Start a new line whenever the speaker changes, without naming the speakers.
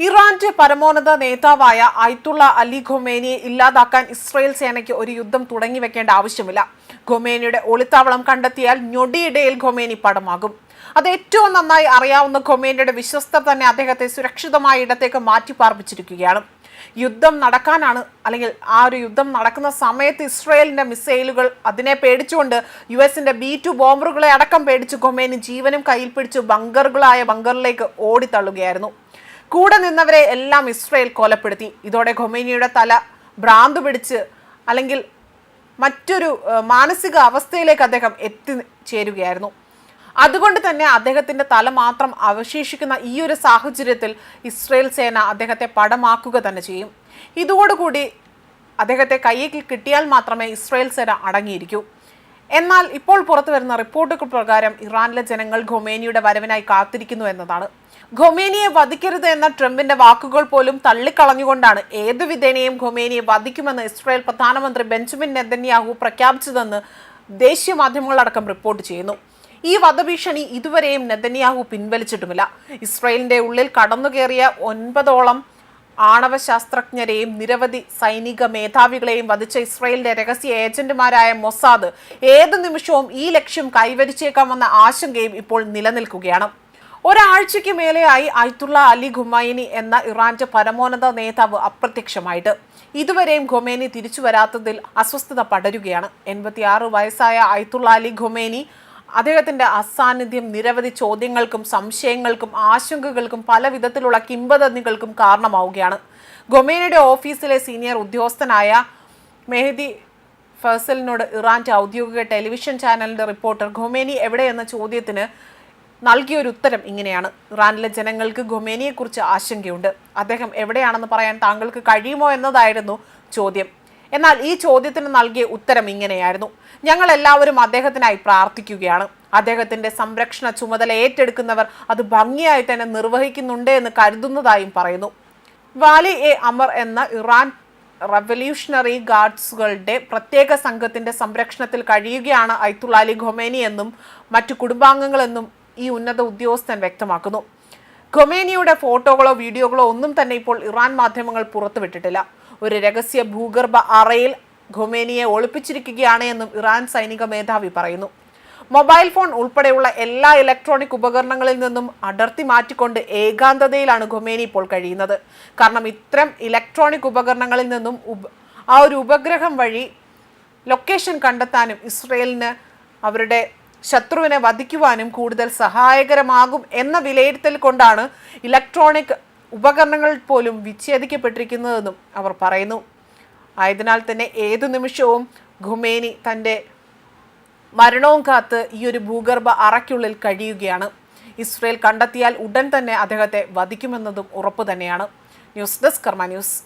ഇറാന്റെ പരമോന്നത നേതാവായ അയത്തുള്ള അലി ഖൊമേനിയെ ഇല്ലാതാക്കാൻ ഇസ്രായേൽ സേനയ്ക്ക് ഒരു യുദ്ധം തുടങ്ങിവെക്കേണ്ട ആവശ്യമില്ല. ഖൊമേനിയുടെ ഒളിത്താവളം കണ്ടെത്തിയാൽ ഞൊടിയിടയിൽ ഖൊമേനി പടമാകും. അത് ഏറ്റവും നന്നായി അറിയാവുന്ന ഖൊമേനിയുടെ വിശ്വസ്തർ തന്നെ അദ്ദേഹത്തെ സുരക്ഷിതമായ ഇടത്തേക്ക് മാറ്റിപ്പാർപ്പിച്ചിരിക്കുകയാണ്. യുദ്ധം നടക്കാനാണ്, അല്ലെങ്കിൽ ആ ഒരു യുദ്ധം നടക്കുന്ന സമയത്ത് ഇസ്രായേലിന്റെ മിസൈലുകൾ അതിനെ പേടിച്ചുകൊണ്ട് US-ന്റെ B-2 ബോംബറുകളെ അടക്കം പേടിച്ച് ഖൊമേനി ജീവനും കയ്യിൽ പിടിച്ച് ബങ്കറിലേക്ക് ഓടിത്തള്ളുകയായിരുന്നു. കൂടെ നിന്നവരെ എല്ലാം ഇസ്രായേൽ കൊലപ്പെടുത്തി. ഇതോടെ ഖൊമേനിയുടെ തല ഭ്രാന്ത് പിടിച്ച് അല്ലെങ്കിൽ മറ്റൊരു മാനസിക അവസ്ഥയിലേക്ക് അദ്ദേഹം എത്തിച്ചേരുകയായിരുന്നു. അതുകൊണ്ട് തന്നെ അദ്ദേഹത്തിന്റെ തല മാത്രം അവശേഷിക്കുന്ന ഈ ഒരു സാഹചര്യത്തിൽ ഇസ്രായേൽ സേന അദ്ദേഹത്തെ പടമാക്കുക തന്നെ ചെയ്യും. ഇതോടുകൂടി അദ്ദേഹത്തെ കയ്യിൽ കിട്ടിയാൽ മാത്രമേ ഇസ്രായേൽ സേന അടങ്ങിയിരിക്കൂ. എന്നാൽ ഇപ്പോൾ പുറത്തു വരുന്ന റിപ്പോർട്ടുകൾ പ്രകാരം ഇറാനിലെ ജനങ്ങൾ ഖൊമേനിയുടെ വരവിനായി കാത്തിരിക്കുന്നു എന്നതാണ്. ഖൊമേനിയെ വധിക്കരുത് എന്ന ട്രംപിന്റെ വാക്കുകൾ പോലും തള്ളിക്കളഞ്ഞുകൊണ്ടാണ് ഏതു വിധേനയും ഖൊമേനിയെ വധിക്കുമെന്ന് ഇസ്രായേൽ പ്രധാനമന്ത്രി ബെഞ്ചമിൻ നെതന്യാഹു പ്രഖ്യാപിച്ചതെന്ന് ദേശീയ മാധ്യമങ്ങളടക്കം റിപ്പോർട്ട് ചെയ്യുന്നു. ഈ വധഭീഷണി ഇതുവരെയും നെതന്യാഹു പിൻവലിച്ചിട്ടുമില്ല. ഇസ്രായേലിന്റെ ഉള്ളിൽ കടന്നുകയറിയ 9ഓളം ആണവ ശാസ്ത്രജ്ഞരെയും നിരവധി സൈനിക മേധാവികളെയും വധിച്ച ഇസ്രായേലിന്റെ രഹസ്യ ഏജന്റുമാരായ മൊസാദ് ഏത് നിമിഷവും ഈ ലക്ഷ്യം കൈവരിച്ചേക്കാമെന്ന ആശങ്കയും ഇപ്പോൾ നിലനിൽക്കുകയാണ്. ഒരാഴ്ചയ്ക്ക് മേലെയായി അയത്തുള്ള അലി ഖൊമൈനി എന്ന ഇറാന്റെ പരമോന്നത നേതാവ് അപ്രത്യക്ഷമായിട്ട്. ഇതുവരെയും ഖൊമേനി തിരിച്ചു വരാത്തതിൽ അസ്വസ്ഥത പടരുകയാണ്. 86 വയസ്സായ അയത്തുള്ള അലി ഖൊമേനി അദ്ദേഹത്തിന്റെ അസാന്നിധ്യം നിരവധി ചോദ്യങ്ങൾക്കും സംശയങ്ങൾക്കും ആശങ്കകൾക്കും പല വിധത്തിലുള്ള കിംവദന്തികൾക്കും കാരണമാവുകയാണ്. ഖൊമേനിയുടെ ഓഫീസിലെ സീനിയർ ഉദ്യോഗസ്ഥനായ മെഹദി ഫസലിനോട് ഇറാന്റെ ഔദ്യോഗിക ടെലിവിഷൻ ചാനലിന്റെ റിപ്പോർട്ടർ ഖൊമേനി എവിടെയെന്ന ചോദ്യത്തിന് നൽകിയൊരു ഉത്തരം ഇങ്ങനെയാണ്: ഇറാനിലെ ജനങ്ങൾക്ക് ഖൊമേനിയെക്കുറിച്ച് ആശങ്കയുണ്ട്. അദ്ദേഹം എവിടെയാണെന്ന് പറയാൻ താങ്കൾക്ക് കഴിയുമോ എന്നതായിരുന്നു ചോദ്യം. എന്നാൽ ഈ ചോദ്യത്തിന് നൽകിയ ഉത്തരം ഇങ്ങനെയായിരുന്നു: ഞങ്ങൾ എല്ലാവരും അദ്ദേഹത്തിനായി പ്രാർത്ഥിക്കുകയാണ്. അദ്ദേഹത്തിന്റെ സംരക്ഷണ ചുമതല ഏറ്റെടുക്കുന്നവർ അത് ഭംഗിയായി തന്നെ നിർവഹിക്കുന്നുണ്ട് എന്ന് കരുതുന്നതായും പറയുന്നു. വാലി അമർ എന്ന ഇറാൻ റവല്യൂഷണറി ഗാർഡ്സുകളുടെ പ്രത്യേക സംഘത്തിന്റെ സംരക്ഷണത്തിൽ കഴിയുകയാണ് അയത്തുള്ള അലി ഖൊമേനി എന്നും മറ്റു കുടുംബാംഗങ്ങളെന്നും ഈ ഉന്നത ഉദ്യോഗസ്ഥൻ വ്യക്തമാക്കുന്നു. ഖൊമേനിയുടെ ഫോട്ടോകളോ വീഡിയോകളോ ഒന്നും തന്നെ ഇപ്പോൾ ഇറാൻ മാധ്യമങ്ങൾ പുറത്തുവിട്ടിട്ടില്ല. ഒരു രഹസ്യ ഭൂഗർഭ അറയിൽ ഖൊമേനിയെ ഒളിപ്പിച്ചിരിക്കുകയാണ് എന്നും ഇറാൻ സൈനിക മേധാവി പറയുന്നു. മൊബൈൽ ഫോൺ ഉൾപ്പെടെയുള്ള എല്ലാ ഇലക്ട്രോണിക് ഉപകരണങ്ങളിൽ നിന്നും അടർത്തി മാറ്റിക്കൊണ്ട് ഏകാന്തതയിലാണ് ഖൊമേനി ഇപ്പോൾ കഴിയുന്നത്. കാരണം ഇത്തരം ഇലക്ട്രോണിക് ഉപകരണങ്ങളിൽ നിന്നും ആ ഒരു ഉപഗ്രഹം വഴി ലൊക്കേഷൻ കണ്ടെത്താനും ഇസ്രായേലിന് അവരുടെ ശത്രുവിനെ വധിക്കുവാനും കൂടുതൽ സഹായകരമാകും എന്ന വിലയിരുത്തൽ കൊണ്ടാണ് ഇലക്ട്രോണിക് ഉപകരണങ്ങൾ പോലും വിച്ഛേദിക്കപ്പെട്ടിരിക്കുന്നതെന്നും അവർ പറയുന്നു. ആയതിനാൽ തന്നെ ഏതു നിമിഷവും ഖൊമേനി തൻ്റെ മരണവും കാത്ത് ഈ ഒരു ഭൂഗർഭ അറയ്ക്കുള്ളിൽ കഴിയുകയാണ്. ഇസ്രായേൽ കണ്ടെത്തിയാൽ ഉടൻ തന്നെ അദ്ദേഹത്തെ വധിക്കുമെന്നതും ഉറപ്പു തന്നെയാണ്. ന്യൂസ് ഡെസ്ക് കർമ്മ ന്യൂസ്.